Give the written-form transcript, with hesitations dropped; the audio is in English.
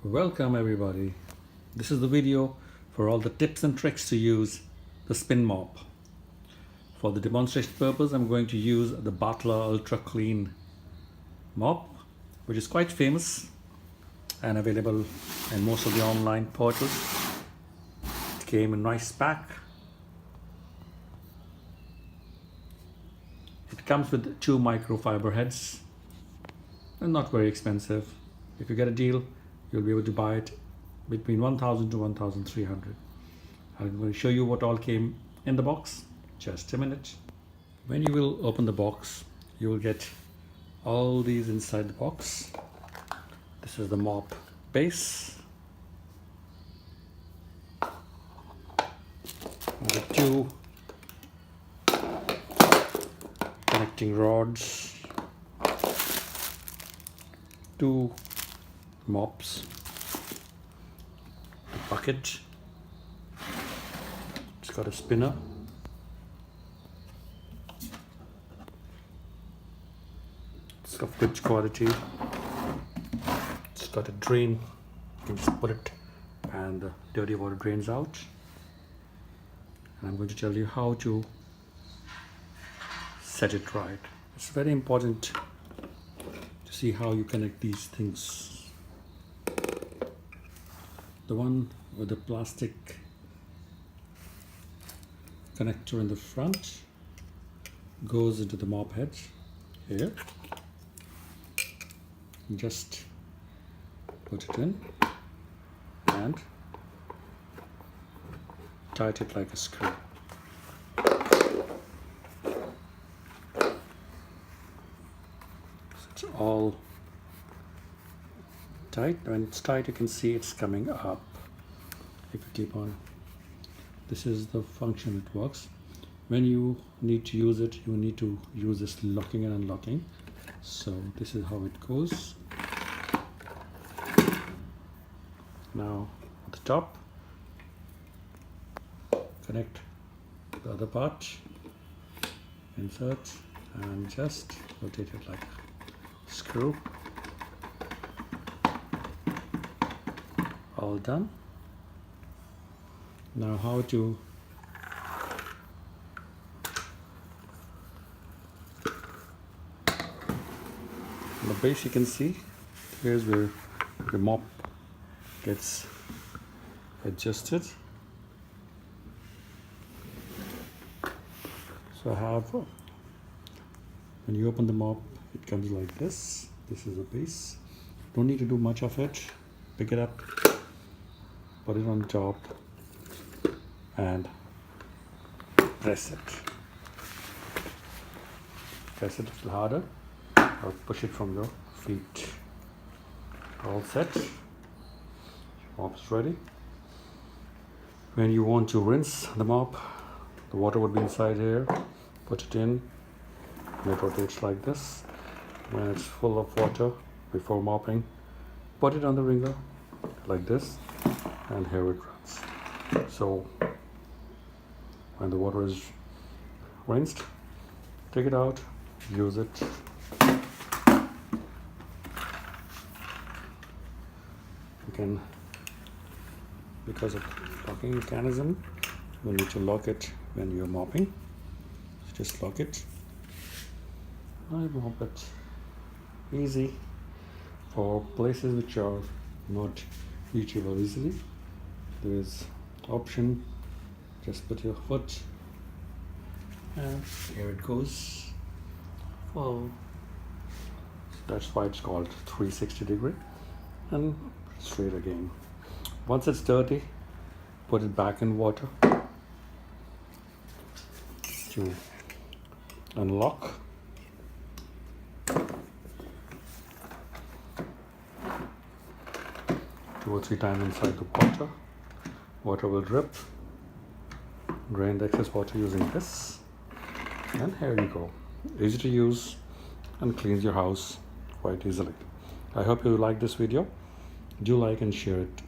Welcome everybody. This is the video for all the tips and tricks to use the spin mop. For the demonstration purpose, I'm going to use the Bathla Ultra Clean mop, which is quite famous and available in most of the online portals. It came in a nice pack. It comes with 2 microfiber heads and not very expensive. If you get a deal, you'll be able to buy it between 1,000 to 1,300. I'm going to show you what all came in the box. Just a minute. When you will open the box, you will get all these inside the box. This is the mop base. The 2 connecting rods, 2 mops, a bucket, it's got a spinner, it's of good quality, it's got a drain, you can just put it and the dirty water drains out. And I'm going to tell you how to set it right. It's very important to see how you connect these things. The one with the plastic connector in the front goes into the mop head here. Just put it in and tight it like a screw. So it's all tight. When it's tight, you can see it's coming up. If you keep on, this is the function it works. When you need to use it, you need to use this locking and unlocking. So this is how it goes. Now at the top, connect the other part, insert and just rotate it like a screw. All done. Now how to on the base, you can see here's where the mop gets adjusted. So I have, when you open the mop, it comes like this. This is the base. Don't need to do much of it. Pick it up, put it on top and press it. Press it a little harder or push it from your feet. All set. Mop's ready. When you want to rinse the mop, the water would be inside here. Put it in, and it rotates like this. When it's full of water before mopping, put it on the wringer like this, and here it runs. So when the water is rinsed, take it out, use it. You can, because of locking mechanism, you need to lock it when you're mopping. Just lock it. I mop it easy for places which are not reachable easily. There is option, just put your foot and here it goes. Well, that's why it's called 360 degree, and straight again. Once it's dirty, put it back in water to unlock. 2 or 3 times inside the water. Water will drip. Drain the excess water using this. And here you go. Easy to use and cleans your house quite easily. I hope you like this video. Do like and share it.